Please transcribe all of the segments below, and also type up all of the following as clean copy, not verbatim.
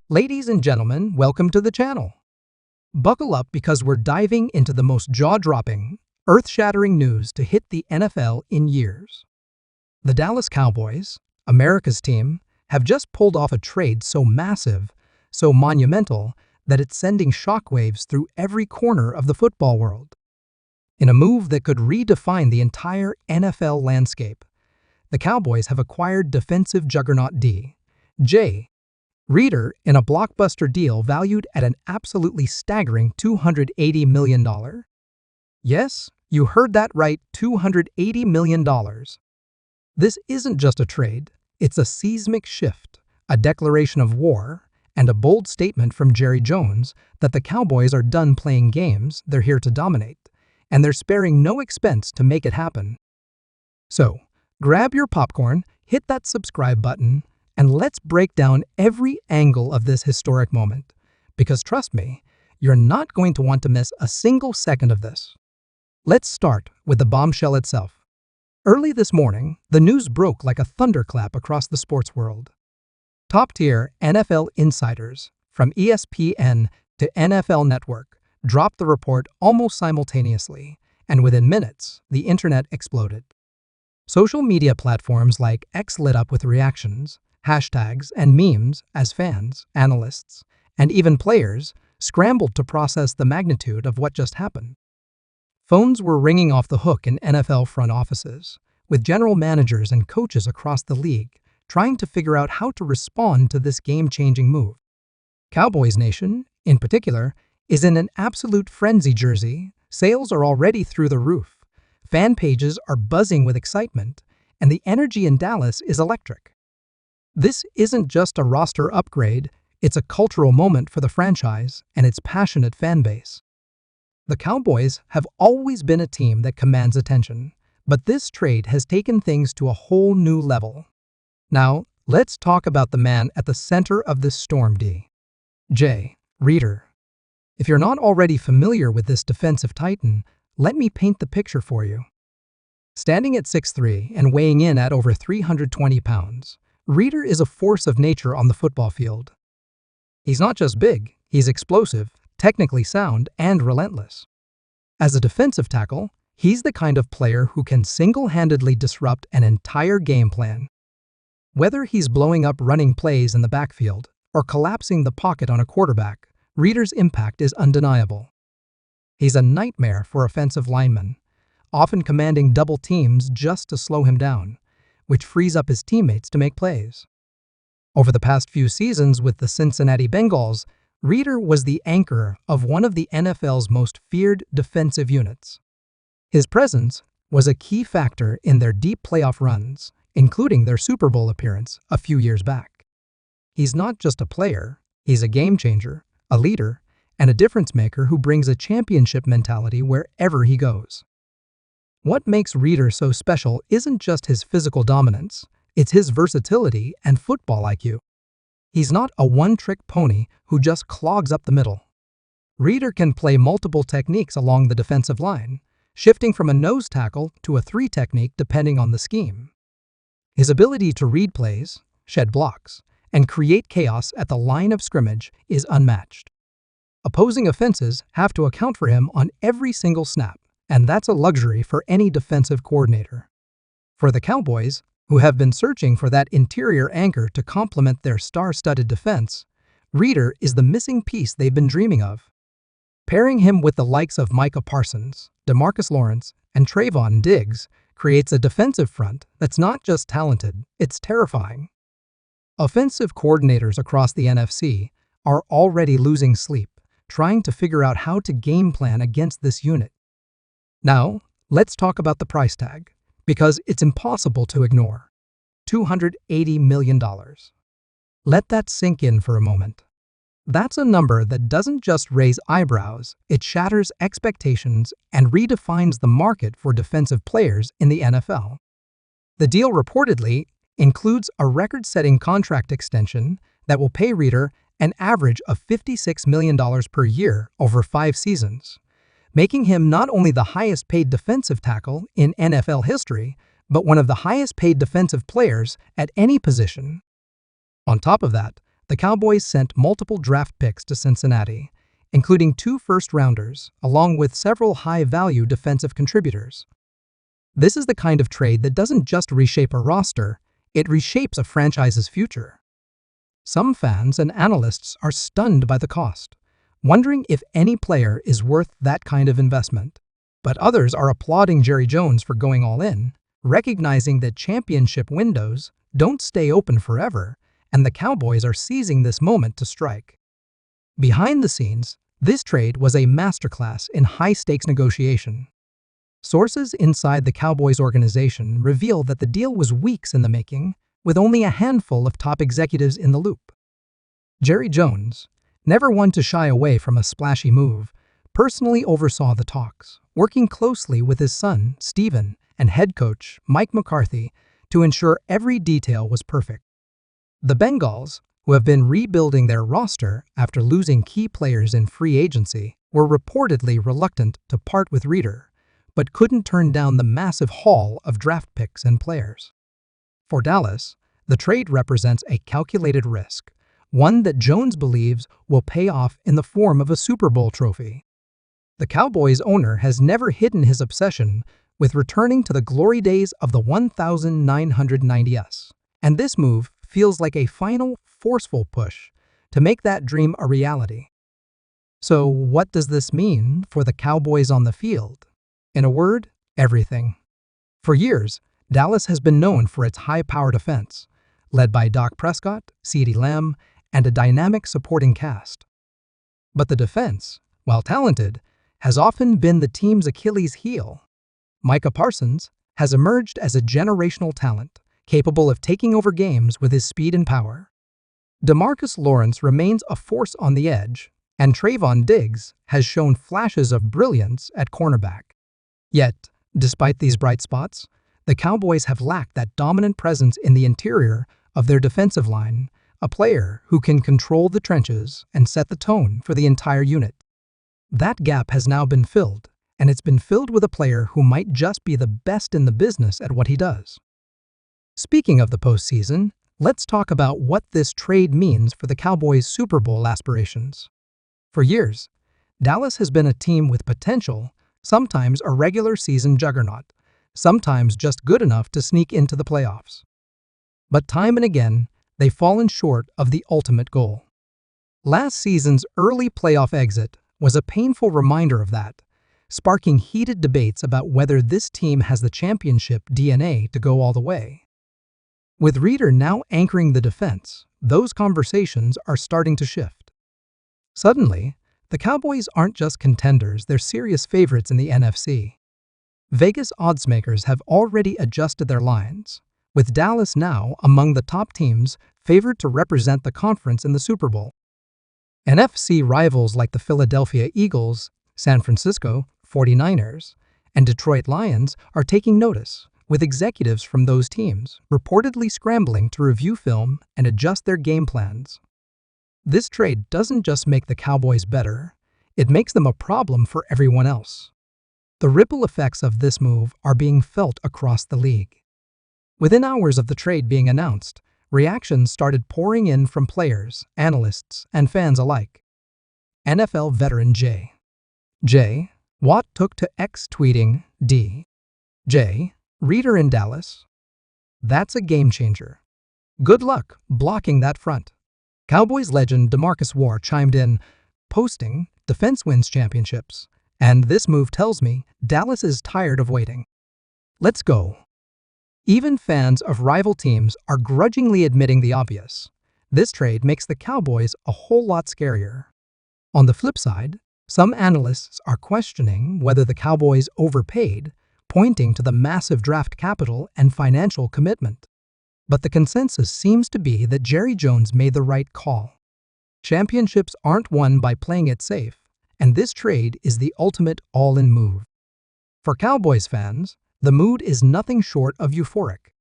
Ladies and gentlemen, welcome to the channel. Buckle up because we're diving into the most jaw-dropping, earth-shattering news to hit the NFL in years. The Dallas Cowboys, America's team, have just pulled off a trade so massive, so monumental, that it's sending shockwaves through every corner of the football world. In a move that could redefine the entire NFL landscape, the Cowboys have acquired defensive juggernaut D.J. Reader in a blockbuster deal valued at an absolutely staggering $280 million. Yes, you heard that right, $280 million. This isn't just a trade, it's a seismic shift, a declaration of war, and a bold statement from Jerry Jones that the Cowboys are done playing games, they're here to dominate, and they're sparing no expense to make it happen. So, grab your popcorn, hit that subscribe button, and let's break down every angle of this historic moment, because trust me, you're not going to want to miss a single second of this. Let's start with the bombshell itself. Early this morning, the news broke like a thunderclap across the sports world. Top-tier NFL insiders, from ESPN to NFL Network, dropped the report almost simultaneously, and within minutes, the internet exploded. Social media platforms like X lit up with reactions, hashtags, and memes as fans, analysts, and even players scrambled to process the magnitude of what just happened. Phones were ringing off the hook in NFL front offices, with general managers and coaches across the league trying to figure out how to respond to this game-changing move. Cowboys Nation, in particular, is in an absolute frenzy. Jersey sales are already through the roof, fan pages are buzzing with excitement, and the energy in Dallas is electric. This isn't just a roster upgrade, it's a cultural moment for the franchise and its passionate fan base. The Cowboys have always been a team that commands attention, but this trade has taken things to a whole new level. Now, let's talk about the man at the center of this storm, D.J. Reader. If you're not already familiar with this defensive titan, let me paint the picture for you. Standing at 6'3" and weighing in at over 320 pounds, Reader is a force of nature on the football field. He's not just big, he's explosive, technically sound, and relentless. As a defensive tackle, he's the kind of player who can single-handedly disrupt an entire game plan. Whether he's blowing up running plays in the backfield or collapsing the pocket on a quarterback, Reader's impact is undeniable. He's a nightmare for offensive linemen, often commanding double teams just to slow him down, which frees up his teammates to make plays. Over the past few seasons with the Cincinnati Bengals, Reader was the anchor of one of the NFL's most feared defensive units. His presence was a key factor in their deep playoff runs, including their Super Bowl appearance a few years back. He's not just a player, he's a game changer, a leader, and a difference maker who brings a championship mentality wherever he goes. What makes Reader so special isn't just his physical dominance, it's his versatility and football IQ. He's not a one-trick pony who just clogs up the middle. Reader can play multiple techniques along the defensive line, shifting from a nose tackle to a 3 technique depending on the scheme. His ability to read plays, shed blocks, and create chaos at the line of scrimmage is unmatched. Opposing offenses have to account for him on every single snap, and that's a luxury for any defensive coordinator. For the Cowboys, who have been searching for that interior anchor to complement their star-studded defense, Reader is the missing piece they've been dreaming of. Pairing him with the likes of Micah Parsons, DeMarcus Lawrence, and Trayvon Diggs creates a defensive front that's not just talented, it's terrifying. Offensive coordinators across the NFC are already losing sleep, trying to figure out how to game plan against this unit. Now, let's talk about the price tag, because it's impossible to ignore. $280 million. Let that sink in for a moment. That's a number that doesn't just raise eyebrows, it shatters expectations and redefines the market for defensive players in the NFL. The deal reportedly includes a record-setting contract extension that will pay Reader an average of $56 million per year over 5 seasons. Making him not only the highest-paid defensive tackle in NFL history, but one of the highest-paid defensive players at any position. On top of that, the Cowboys sent multiple draft picks to Cincinnati, including 2 first-rounders, along with several high-value defensive contributors. This is the kind of trade that doesn't just reshape a roster, it reshapes a franchise's future. Some fans and analysts are stunned by the cost, wondering if any player is worth that kind of investment. But others are applauding Jerry Jones for going all in, recognizing that championship windows don't stay open forever, and the Cowboys are seizing this moment to strike. Behind the scenes, this trade was a masterclass in high-stakes negotiation. Sources inside the Cowboys organization reveal that the deal was weeks in the making, with only a handful of top executives in the loop. Jerry Jones, never one to shy away from a splashy move, personally oversaw the talks, working closely with his son, Stephen, and head coach, Mike McCarthy, to ensure every detail was perfect. The Bengals, who have been rebuilding their roster after losing key players in free agency, were reportedly reluctant to part with Reeder, but couldn't turn down the massive haul of draft picks and players. For Dallas, the trade represents a calculated risk, one that Jones believes will pay off in the form of a Super Bowl trophy. The Cowboys owner has never hidden his obsession with returning to the glory days of the 1990s, and this move feels like a final, forceful push to make that dream a reality. So what does this mean for the Cowboys on the field? In a word, everything. For years, Dallas has been known for its high-powered offense, led by Dak Prescott, CeeDee Lamb, and a dynamic supporting cast. But the defense, while talented, has often been the team's Achilles heel. Micah Parsons has emerged as a generational talent, capable of taking over games with his speed and power. DeMarcus Lawrence remains a force on the edge, and Trayvon Diggs has shown flashes of brilliance at cornerback. Yet, despite these bright spots, the Cowboys have lacked that dominant presence in the interior of their defensive line, a player who can control the trenches and set the tone for the entire unit. That gap has now been filled, and it's been filled with a player who might just be the best in the business at what he does. Speaking of the postseason, let's talk about what this trade means for the Cowboys' Super Bowl aspirations. For years, Dallas has been a team with potential, sometimes a regular season juggernaut, sometimes just good enough to sneak into the playoffs. But time and again, they've fallen short of the ultimate goal. Last season's early playoff exit was a painful reminder of that, sparking heated debates about whether this team has the championship DNA to go all the way. With Reeder now anchoring the defense, those conversations are starting to shift. Suddenly, the Cowboys aren't just contenders, they're serious favorites in the NFC. Vegas oddsmakers have already adjusted their lines, with Dallas now among the top teams favored to represent the conference in the Super Bowl. NFC rivals like the Philadelphia Eagles, San Francisco 49ers, and Detroit Lions are taking notice, with executives from those teams reportedly scrambling to review film and adjust their game plans. This trade doesn't just make the Cowboys better, it makes them a problem for everyone else. The ripple effects of this move are being felt across the league. Within hours of the trade being announced, reactions started pouring in from players, analysts, and fans alike. NFL veteran J. Watt took to X tweeting, D.J. Reeder in Dallas? That's a game changer. Good luck blocking that front. Cowboys legend DeMarcus Ware chimed in, posting, "Defense wins championships, and this move tells me Dallas is tired of waiting. Let's go." Even fans of rival teams are grudgingly admitting the obvious. This trade makes the Cowboys a whole lot scarier. On the flip side, some analysts are questioning whether the Cowboys overpaid, pointing to the massive draft capital and financial commitment. But the consensus seems to be that Jerry Jones made the right call. Championships aren't won by playing it safe, and this trade is the ultimate all-in move. For Cowboys fans, the mood is nothing short of euphoric.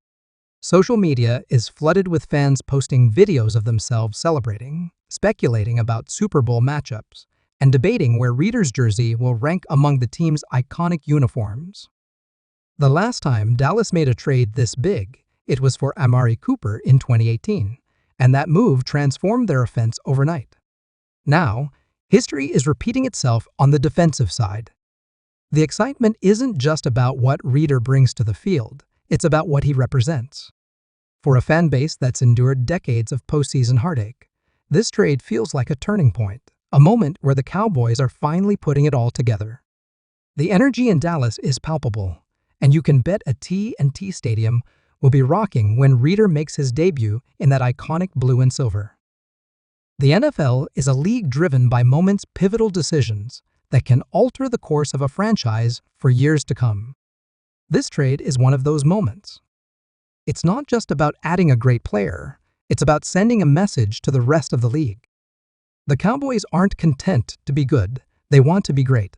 Social media is flooded with fans posting videos of themselves celebrating, speculating about Super Bowl matchups, and debating where Reeder's jersey will rank among the team's iconic uniforms. The last time Dallas made a trade this big, it was for Amari Cooper in 2018, and that move transformed their offense overnight. Now, history is repeating itself on the defensive side. The excitement isn't just about what Reeder brings to the field, it's about what he represents. For a fan base that's endured decades of postseason heartache, this trade feels like a turning point, a moment where the Cowboys are finally putting it all together. The energy in Dallas is palpable, and you can bet a T&T Stadium will be rocking when Reeder makes his debut in that iconic blue and silver. The NFL is a league driven by moments, pivotal decisions that can alter the course of a franchise for years to come. This trade is one of those moments. It's not just about adding a great player, it's about sending a message to the rest of the league. The Cowboys aren't content to be good, they want to be great.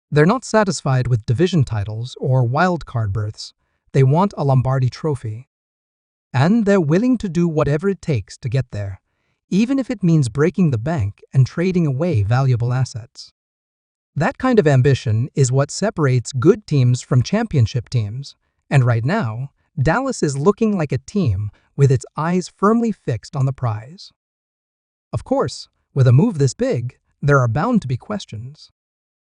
They're not satisfied with division titles or wild card berths, they want a Lombardi trophy. And they're willing to do whatever it takes to get there, even if it means breaking the bank and trading away valuable assets. That kind of ambition is what separates good teams from championship teams, and right now, Dallas is looking like a team with its eyes firmly fixed on the prize. Of course, with a move this big, there are bound to be questions.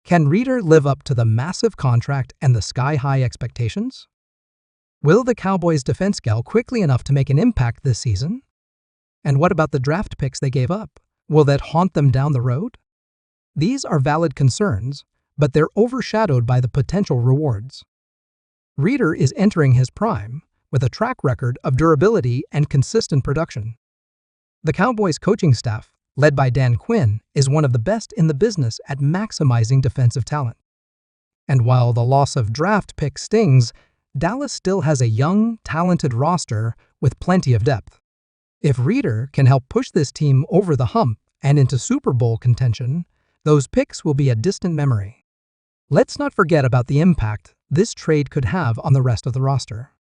Can Reeder live up to the massive contract and the sky-high expectations? Will the Cowboys' defense gel quickly enough to make an impact this season? And what about the draft picks they gave up? Will that haunt them down the road? These are valid concerns, but they're overshadowed by the potential rewards. Reeder is entering his prime with a track record of durability and consistent production. The Cowboys' coaching staff, led by Dan Quinn, is one of the best in the business at maximizing defensive talent. And while the loss of draft picks stings, Dallas still has a young, talented roster with plenty of depth. If Reeder can help push this team over the hump and into Super Bowl contention, those picks will be a distant memory. Let's not forget about the impact this trade could have on the rest of the roster.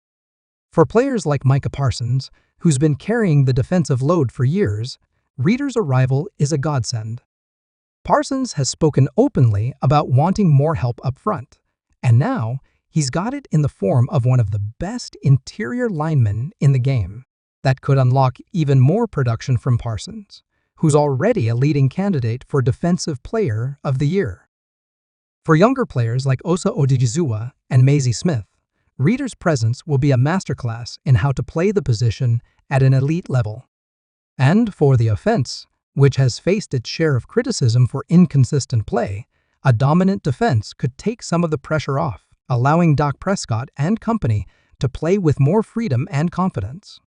For players like Micah Parsons, who's been carrying the defensive load for years, Reeder's arrival is a godsend. Parsons has spoken openly about wanting more help up front, and now he's got it in the form of one of the best interior linemen in the game. That could unlock even more production from Parsons, who's already a leading candidate for Defensive Player of the Year. For younger players like Osa Odigizua and Maisie Smith, Reeder's presence will be a masterclass in how to play the position at an elite level. And for the offense, which has faced its share of criticism for inconsistent play, a dominant defense could take some of the pressure off, allowing Dak Prescott and company to play with more freedom and confidence.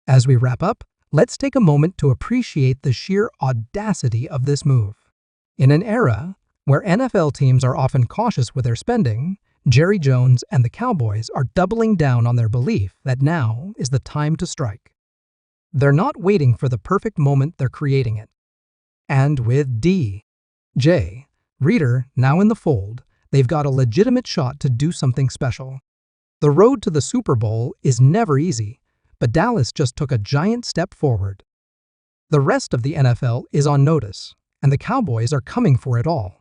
As we wrap up, let's take a moment to appreciate the sheer audacity of this move. In an era where NFL teams are often cautious with their spending, Jerry Jones and the Cowboys are doubling down on their belief that now is the time to strike. They're not waiting for the perfect moment, they're creating it. And with D.J. Reeder now in the fold, they've got a legitimate shot to do something special. The road to the Super Bowl is never easy, but Dallas just took a giant step forward. The rest of the NFL is on notice, and the Cowboys are coming for it all.